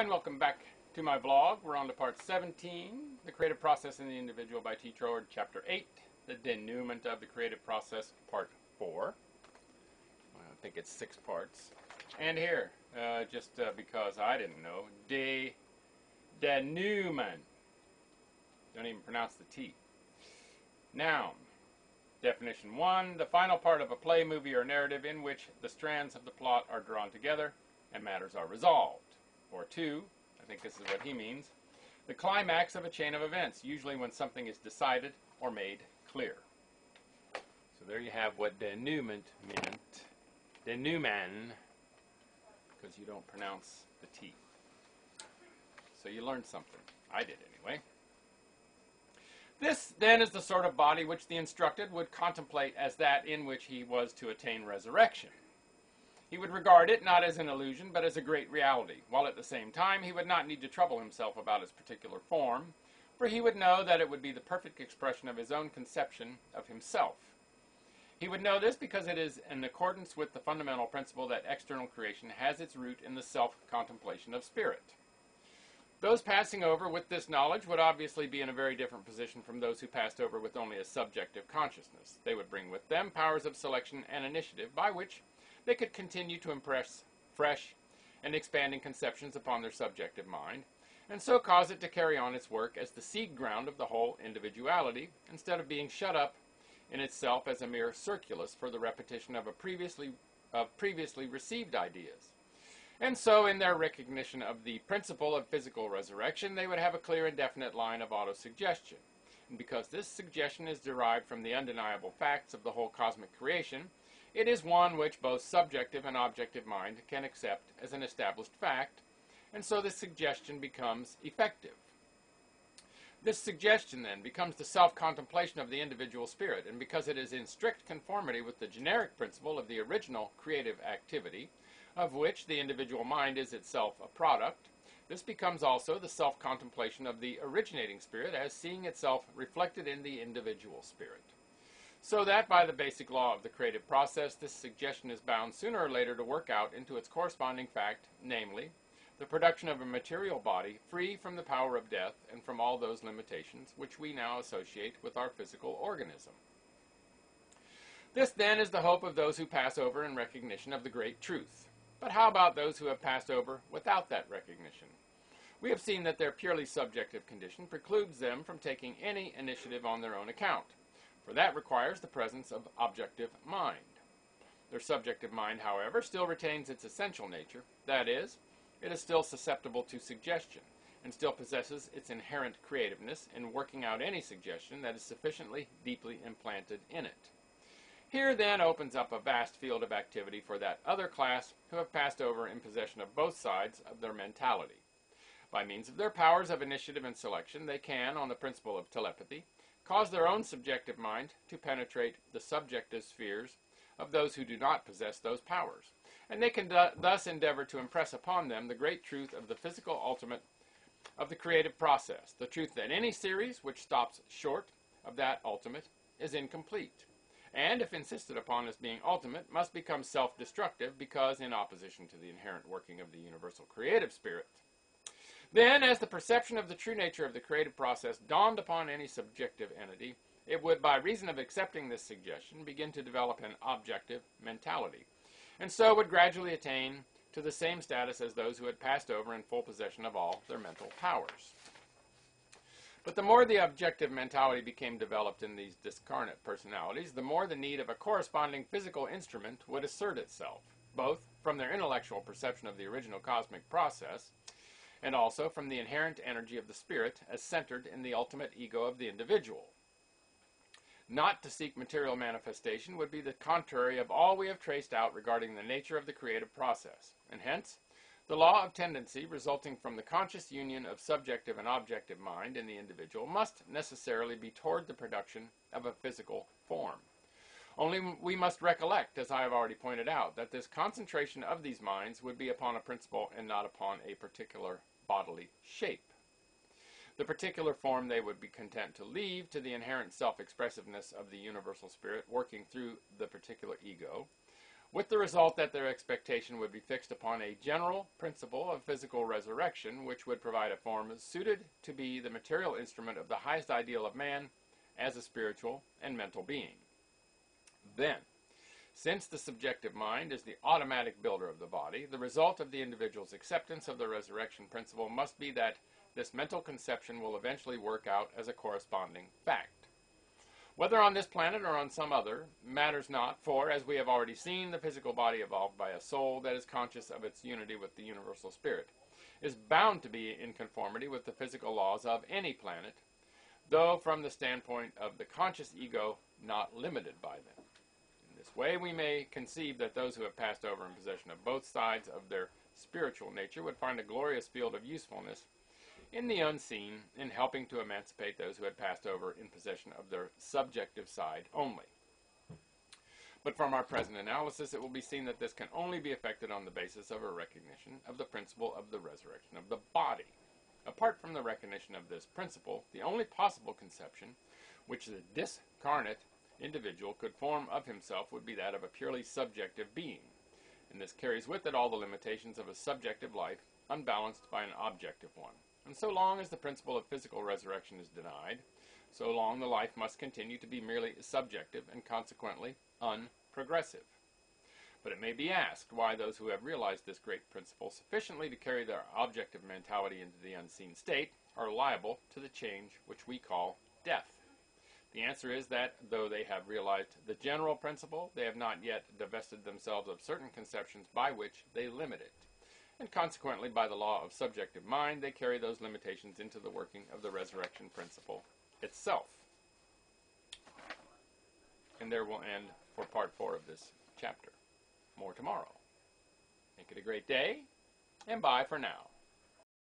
and welcome back to my vlog. We're on to part 17, The Creative Process in the Individual by Troward, Chapter 8, The Denouement of the Creative Process, Part 4. I think it's 6 parts. And here, just because I didn't know, denouement. Don't even pronounce the T. Noun. Definition 1, the final part of a play, movie, or narrative in which the strands of the plot are drawn together and matters are resolved. Or 2, I think this is what he means, the climax of a chain of events, usually when something is decided or made clear. So there you have what denouement meant. Denouement, because you don't pronounce the T. So you learned something. I did anyway. This, then, is the sort of body which the instructed would contemplate as that in which he was to attain resurrection. He would regard it not as an illusion, but as a great reality, while at the same time he would not need to trouble himself about its particular form, for he would know that it would be the perfect expression of his own conception of himself. He would know this because it is in accordance with the fundamental principle that external creation has its root in the self-contemplation of spirit. Those passing over with this knowledge would obviously be in a very different position from those who passed over with only a subjective consciousness. They would bring with them powers of selection and initiative by which they could continue to impress fresh and expanding conceptions upon their subjective mind, and so cause it to carry on its work as the seed ground of the whole individuality, instead of being shut up in itself as a mere circulus for the repetition of previously received ideas. And so, in their recognition of the principle of physical resurrection, they would have a clear and definite line of autosuggestion. And because this suggestion is derived from the undeniable facts of the whole cosmic creation, it is one which both subjective and objective mind can accept as an established fact, and so this suggestion becomes effective. This suggestion, then, becomes the self-contemplation of the individual spirit, and because it is in strict conformity with the generic principle of the original creative activity, of which the individual mind is itself a product, this becomes also the self-contemplation of the originating spirit as seeing itself reflected in the individual spirit. So that by the basic law of the creative process, this suggestion is bound sooner or later to work out into its corresponding fact, namely, the production of a material body free from the power of death and from all those limitations which we now associate with our physical organism. This, then, is the hope of those who pass over in recognition of the great truth. But how about those who have passed over without that recognition? We have seen that their purely subjective condition precludes them from taking any initiative on their own account, for that requires the presence of objective mind. Their subjective mind, however, still retains its essential nature, that is, it is still susceptible to suggestion, and still possesses its inherent creativeness in working out any suggestion that is sufficiently deeply implanted in it. Here, then, opens up a vast field of activity for that other class who have passed over in possession of both sides of their mentality. By means of their powers of initiative and selection, they can, on the principle of telepathy, cause their own subjective mind to penetrate the subjective spheres of those who do not possess those powers, and they can thus endeavor to impress upon them the great truth of the physical ultimate of the creative process, the truth that any series which stops short of that ultimate is incomplete, and, if insisted upon as being ultimate, must become self-destructive because in opposition to the inherent working of the universal creative spirit. Then, as the perception of the true nature of the creative process dawned upon any subjective entity, it would, by reason of accepting this suggestion, begin to develop an objective mentality, and so would gradually attain to the same status as those who had passed over in full possession of all their mental powers. But the more the objective mentality became developed in these discarnate personalities, the more the need of a corresponding physical instrument would assert itself, both from their intellectual perception of the original cosmic process, and also from the inherent energy of the spirit as centered in the ultimate ego of the individual. Not to seek material manifestation would be the contrary of all we have traced out regarding the nature of the creative process, and hence, the law of tendency resulting from the conscious union of subjective and objective mind in the individual must necessarily be toward the production of a physical form. Only we must recollect, as I have already pointed out, that this concentration of these minds would be upon a principle and not upon a particular bodily shape. The particular form they would be content to leave to the inherent self-expressiveness of the universal spirit working through the particular ego, with the result that their expectation would be fixed upon a general principle of physical resurrection, which would provide a form suited to be the material instrument of the highest ideal of man as a spiritual and mental being. Then, since the subjective mind is the automatic builder of the body, the result of the individual's acceptance of the resurrection principle must be that this mental conception will eventually work out as a corresponding fact. Whether on this planet or on some other, matters not, for, as we have already seen, the physical body evolved by a soul that is conscious of its unity with the universal spirit is bound to be in conformity with the physical laws of any planet, though from the standpoint of the conscious ego, not limited by them. In this way, we may conceive that those who have passed over in possession of both sides of their spiritual nature would find a glorious field of usefulness in the unseen in helping to emancipate those who had passed over in possession of their subjective side only. But from our present analysis, it will be seen that this can only be effected on the basis of a recognition of the principle of the resurrection of the body. Apart from the recognition of this principle, the only possible conception which the discarnate individual could form of himself would be that of a purely subjective being, and this carries with it all the limitations of a subjective life, unbalanced by an objective one. And so long as the principle of physical resurrection is denied, so long the life must continue to be merely subjective and consequently unprogressive. But it may be asked why those who have realized this great principle sufficiently to carry their objective mentality into the unseen state are liable to the change which we call death. The answer is that, though they have realized the general principle, they have not yet divested themselves of certain conceptions by which they limit it. And consequently, by the law of subjective mind, they carry those limitations into the working of the resurrection principle itself. And there we'll end for part 4 of this chapter. More tomorrow. Make it a great day, and bye for now.